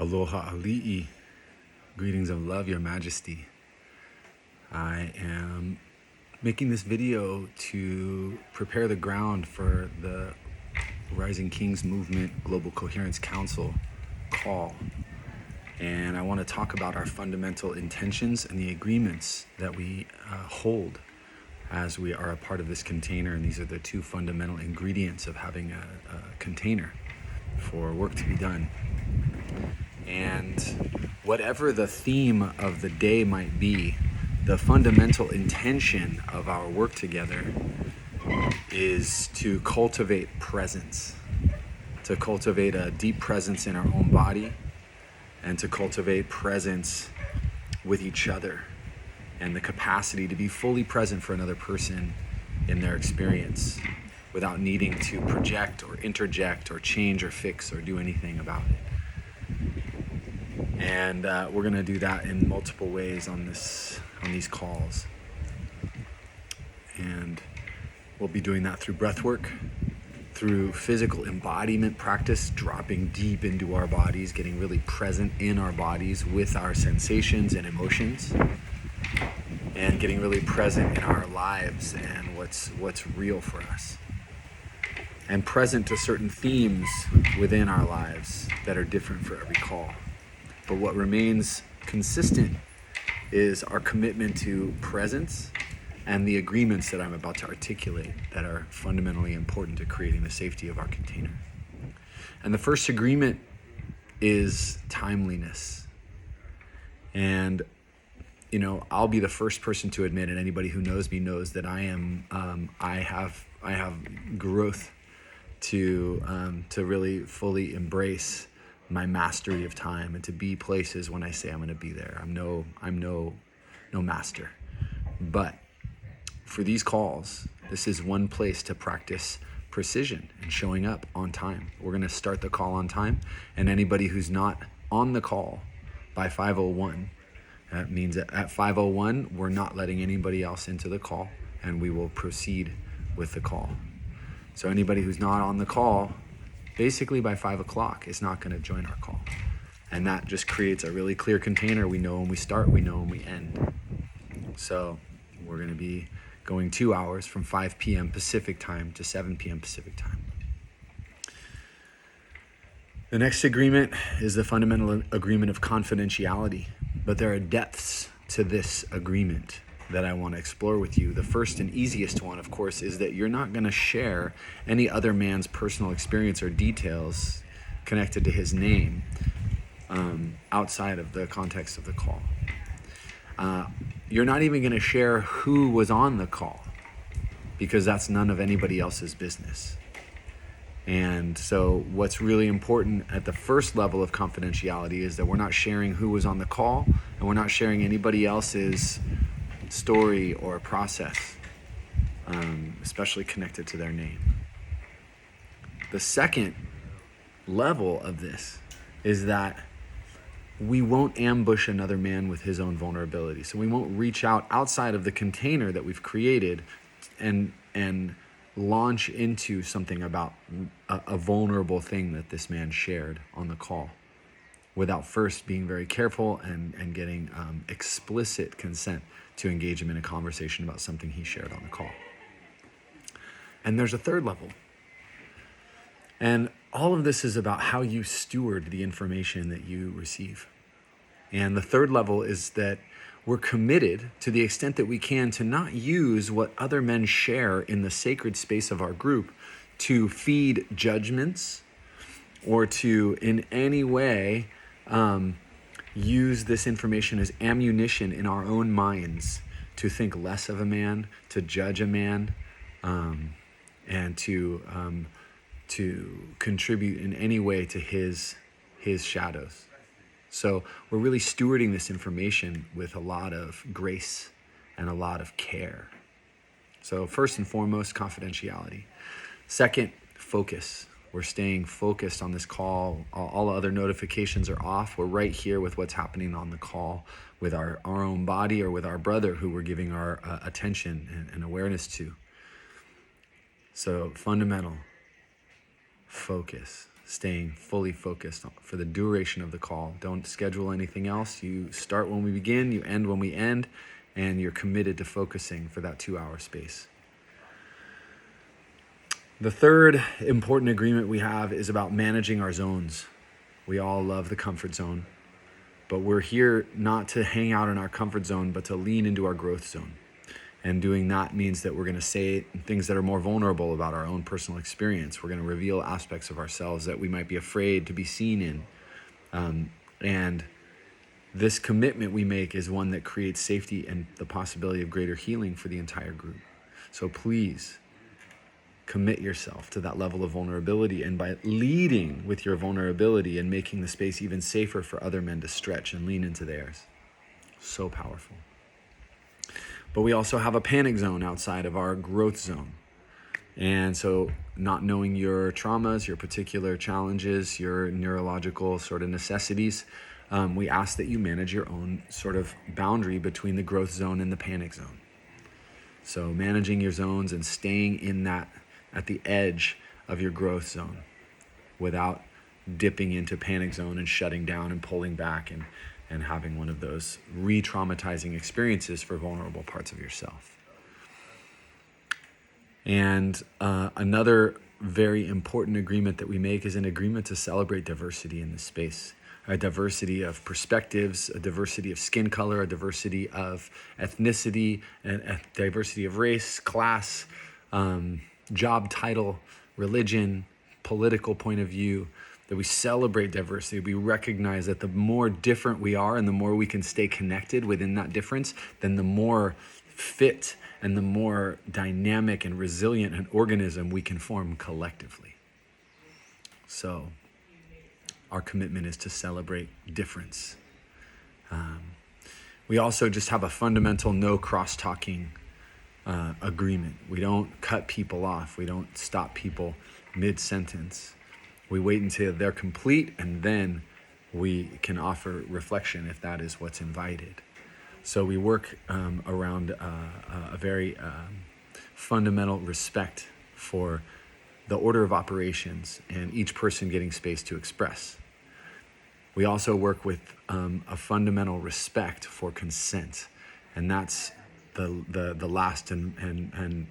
Aloha ali'i. Greetings of love, Your Majesty. I am making this video to prepare the ground for the Rising Kings Movement Global Coherence Council call. And I want to talk about our fundamental intentions and the agreements that we hold as we are a part of this container. And these are the two fundamental ingredients of having a container for work to be done. And whatever the theme of the day might be, the fundamental intention of our work together is to cultivate presence, to cultivate a deep presence in our own body, and to cultivate presence with each other, and the capacity to be fully present for another person in their experience without needing to project or interject or change or fix or do anything about it. And we're going to do that in multiple ways on these calls. And we'll be doing that through breath work, through physical embodiment practice, dropping deep into our bodies, getting really present in our bodies with our sensations and emotions, and getting really present in our lives and what's real for us, and present to certain themes within our lives that are different for every call. But what remains consistent is our commitment to presence and the agreements that I'm about to articulate that are fundamentally important to creating the safety of our container. And the first agreement is timeliness. And, I'll be the first person to admit, and anybody who knows me knows that I have growth to really fully embrace my mastery of time and to be places when I say I'm going to be there. I'm no master. But for these calls, this is one place to practice precision and showing up on time. We're going to start the call on time, and anybody who's not on the call by 5:01, that means that at 5:01, we're not letting anybody else into the call, and we will proceed with the call. So anybody who's not on the call, basically by 5 o'clock, is not going to join our call. And that just creates a really clear container. We know when we start, we know when we end. So we're going to be going 2 hours from 5 p.m. Pacific time to 7 p.m. Pacific time. The next agreement is the fundamental agreement of confidentiality, but there are depths to this agreement that I want to explore with you. The first and easiest one, of course, is that you're not going to share any other man's personal experience or details connected to his name outside of the context of the call. You're not even going to share who was on the call, because that's none of anybody else's business. And so what's really important at the first level of confidentiality is that we're not sharing who was on the call, and we're not sharing anybody else's story or process, especially connected to their name. The second level of this is that we won't ambush another man with his own vulnerability. So we won't reach out outside of the container that we've created and launch into something about a vulnerable thing that this man shared on the call, without first being very careful and getting explicit consent to engage him in a conversation about something he shared on the call. And there's a third level. And all of this is about how you steward the information that you receive. And the third level is that we're committed, to the extent that we can, to not use what other men share in the sacred space of our group to feed judgments or to in any way use this information as ammunition in our own minds to think less of a man, to judge a man, and to contribute in any way to his shadows. So we're really stewarding this information with a lot of grace and a lot of care. So first and foremost, confidentiality. Second, focus. We're staying focused on this call. All other notifications are off. We're right here with what's happening on the call with our own body or with our brother who we're giving our attention and awareness to. So fundamental, focus. staying fully focused for the duration of the call. Don't schedule anything else. You start when we begin, you end when we end, and you're committed to focusing for that 2-hour space. The third important agreement we have is about managing our zones. We all love the comfort zone, but we're here not to hang out in our comfort zone, but to lean into our growth zone. And doing that means that we're going to say things that are more vulnerable about our own personal experience. We're going to reveal aspects of ourselves that we might be afraid to be seen in. And this commitment we make is one that creates safety and the possibility of greater healing for the entire group. So please commit yourself to that level of vulnerability. And by leading with your vulnerability and making the space even safer for other men to stretch and lean into theirs. So powerful. But we also have a panic zone outside of our growth zone. And so not knowing your traumas, your particular challenges, your neurological sort of necessities, we ask that you manage your own sort of boundary between the growth zone and the panic zone. So managing your zones and staying in that at the edge of your growth zone without dipping into panic zone and shutting down and pulling back and having one of those re-traumatizing experiences for vulnerable parts of yourself. And another very important agreement that we make is an agreement to celebrate diversity in this space. A diversity of perspectives, a diversity of skin color, a diversity of ethnicity, and a diversity of race, class, job title, religion, political point of view, that we celebrate diversity. We recognize that the more different we are and the more we can stay connected within that difference, then the more fit and the more dynamic and resilient an organism we can form collectively. So our commitment is to celebrate difference. We also just have a fundamental no cross-talking agreement. We don't cut people off. We don't stop people mid-sentence. We wait until they're complete, and then we can offer reflection if that is what's invited. So we work around a very fundamental respect for the order of operations and each person getting space to express. We also work with a fundamental respect for consent, and that's the last and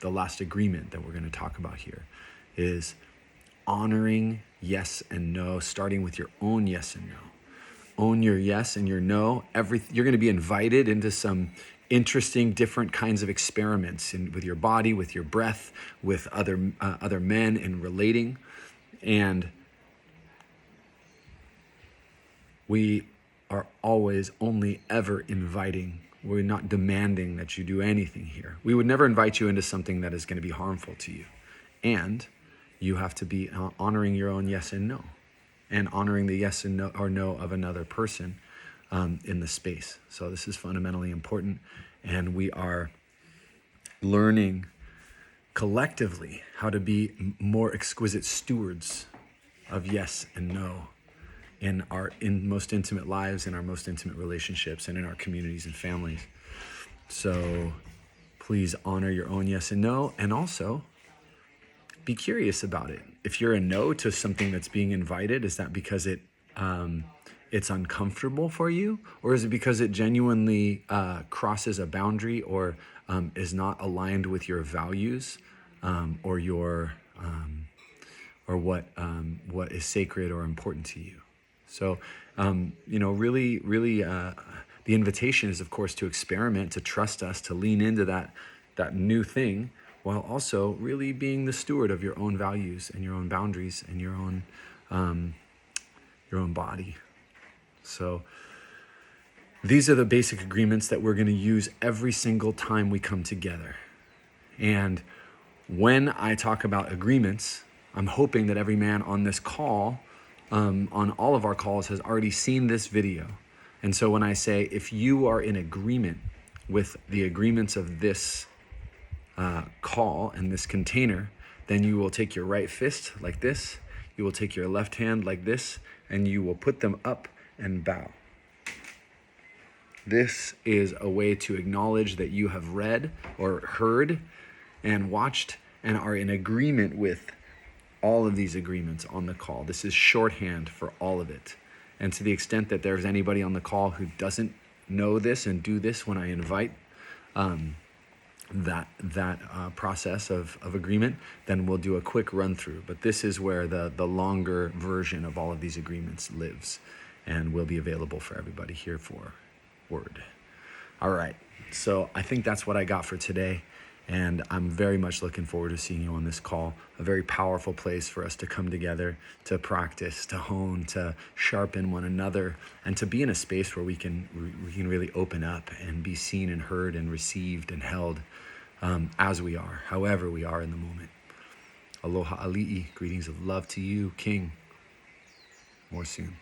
the last agreement that we're going to talk about here is honoring yes and no, starting with your own yes and no. Own your yes and your no. You're going to be invited into some interesting, different kinds of experiments with your body, with your breath, with other men in relating. And we are always only ever inviting. We're not demanding that you do anything here. We would never invite you into something that is going to be harmful to you. And you have to be honoring your own yes and no, and honoring the yes and no or no of another person in the space. So this is fundamentally important, and we are learning collectively how to be more exquisite stewards of yes and no in our most intimate lives, in our most intimate relationships, and in our communities and families. So please honor your own yes and no, and also be curious about it. If you're a no to something that's being invited, is that because it's uncomfortable for you? Or is it because it genuinely crosses a boundary or is not aligned with your values or what is sacred or important to you? So, really, the invitation is, of course, to experiment, to trust us, to lean into that new thing, while also really being the steward of your own values and your own boundaries and your own body. So these are the basic agreements that we're going to use every single time we come together. And when I talk about agreements, I'm hoping that every man on this call, on all of our calls, has already seen this video. And so when I say, if you are in agreement with the agreements of this call and this container, then you will take your right fist like this, you will take your left hand like this, and you will put them up and bow. This is a way to acknowledge that you have read or heard and watched and are in agreement with all of these agreements on the call. This is shorthand for all of it. And to the extent that there's anybody on the call who doesn't know this and do this when I invite that process of agreement, then we'll do a quick run through. But this is where the longer version of all of these agreements lives and will be available for everybody here for Word. All right, so I think that's what I got for today. And I'm very much looking forward to seeing you on this call. A very powerful place for us to come together, to practice, to hone, to sharpen one another, and to be in a space where we can really open up and be seen and heard and received and held as we are, however we are in the moment. Aloha ali'i, greetings of love to you, King. More soon.